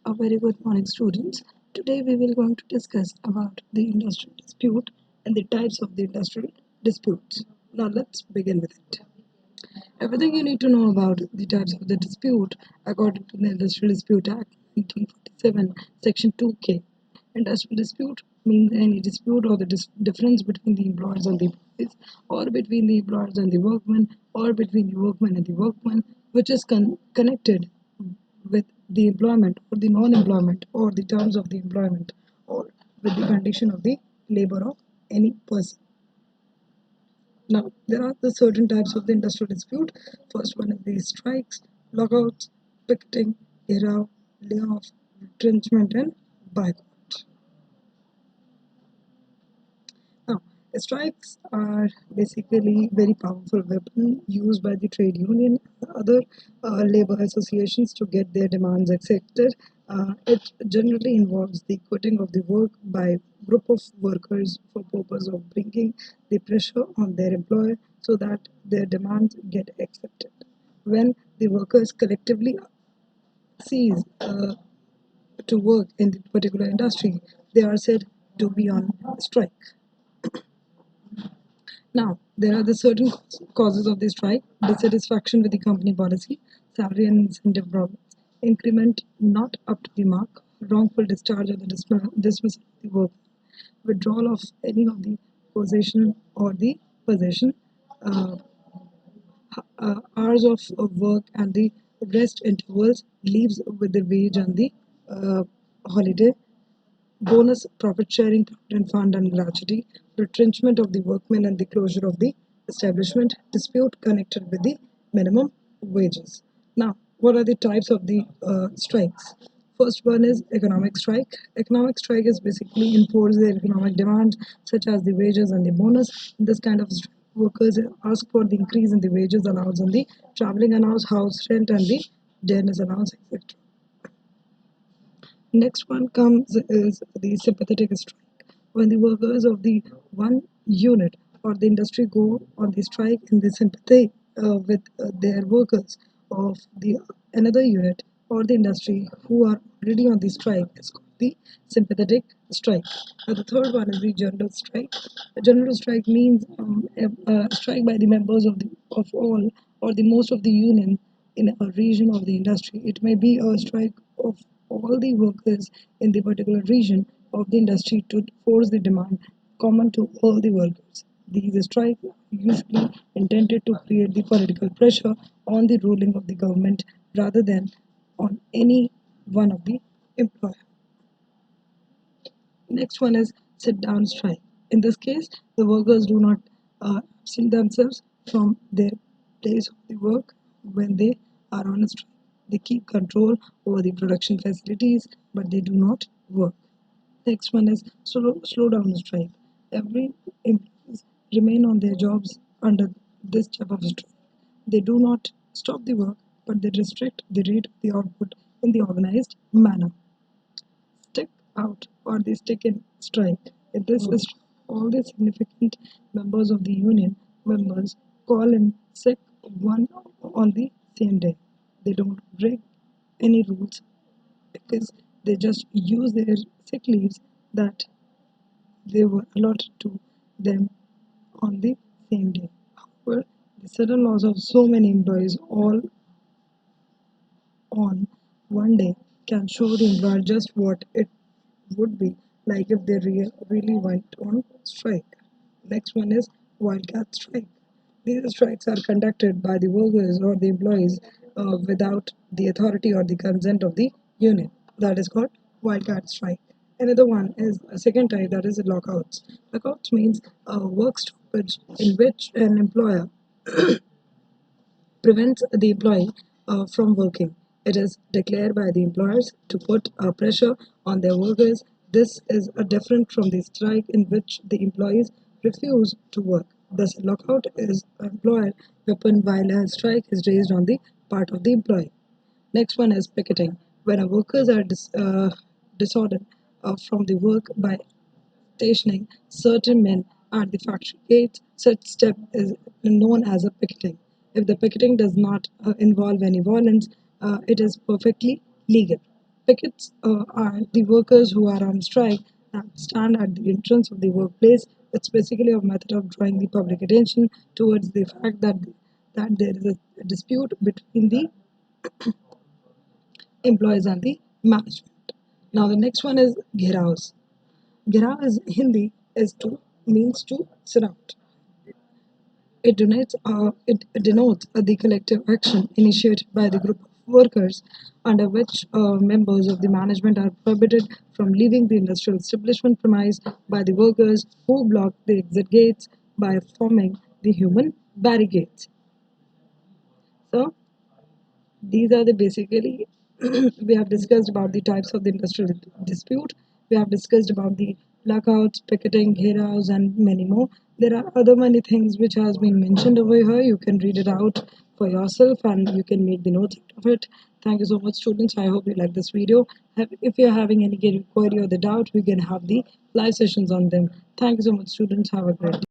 A very good morning, students. Today we will going to discuss about the industrial dispute and the types of the industrial disputes. Now let's begin with it. Everything you need to know about the types of the dispute according to the Industrial Dispute Act 1947, Section 2K. Industrial dispute means any dispute or the difference between the employers and the employees, or between the employers and the workmen, or between the workmen and the workmen, which is connected with the employment or the non-employment or the terms of the employment or with the condition of the labor of any person. Now, there are the certain types of the industrial dispute. First one is the strikes, lockouts, picketing, era, layoff, retrenchment, and boycott. Now, strikes are basically very powerful weapon used by the trade union and other labor associations to get their demands accepted. It generally involves the quitting of the work by group of workers for purpose of bringing the pressure on their employer so that their demands get accepted. When the workers collectively cease to work in the particular industry, they are said to be on strike. Now, there are the certain causes of the strike: dissatisfaction with the company policy, salary and incentive problems, increment not up to the mark, wrongful discharge or the dismissal of the work, withdrawal of any of the possession or the possession, uh, hours of work and the rest intervals, leaves with the wage and the uh, holiday, bonus, profit sharing, provident fund and gratuity, retrenchment of the workmen and the closure of the establishment, dispute connected with the minimum wages. Now, what are the types of the strikes? First one is economic strike. Economic strike is basically enforce the economic demands such as the wages and the bonus. In this kind of strike, workers ask for the increase in the wages allowance and the traveling allowance, house rent and the dearness allowance, etc. Next one comes is the sympathetic strike. When the workers of the one unit or the industry go on the strike in the sympathy with their workers of the another unit or the industry who are already on the strike is called the sympathetic strike. The third one is the general strike. A general strike means a strike by the members of all or the most of the union in a region of the industry. It may be a strike of all the workers in the particular region of the industry to force the demand common to all the workers. These strikes are usually intended to create the political pressure on the ruling of the government rather than on any one of the employer. Next one is sit down strike. In this case, the workers do not absent themselves from their place of the work when they are on a strike. They keep control over the production facilities, but they do not work. Next one is slow down strike. Every employees remain on their jobs under this type of strike. They do not stop the work, but they restrict the rate of the output in the organized manner. Stick out or the stick in strike. In this is all the significant members of the union members call in sick one on the same day. They don't break any rules because they just use their sick leaves that they were allotted to them on the same day. However, the sudden loss of so many employees all on one day can show the employer just what it would be like if they really went on strike. Next one is wildcat strike. These strikes are conducted by the workers or the employees without the authority or the consent of the union. That is called wildcat strike. Another one is a second type, that is lockouts. Lockouts means a work stoppage in which an employer prevents the employee from working. It is declared by the employers to put pressure on their workers. This is different from the strike in which the employees refuse to work. Thus, lockout is an employer weapon while a strike is raised on the part of the employee. Next one is picketing. When a workers are disordered from the work by stationing certain men at the factory gates, such step is known as a picketing. If the picketing does not involve any violence, it is perfectly legal. Pickets are the workers who are on strike and stand at the entrance of the workplace. It's basically a method of drawing the public attention towards the fact that there is a dispute between the employees and the management. Now the next one is Gheraos. Gherav is Hindi is to means to surround. It denotes the collective action initiated by the group of workers under which members of the management are prohibited from leaving the industrial establishment premise by the workers who block the exit gates by forming the human barricades. So these are the basically we have discussed about the types of the industrial dispute. We have discussed about the blackouts, picketing, gheras, and many more. There are other many things which has been mentioned over here. You can read it out for yourself and you can make the notes out of it. Thank you so much, students. I hope you like this video. If you're having any query or the doubt, we can have the live sessions on them. Thank you so much, students. Have a great day.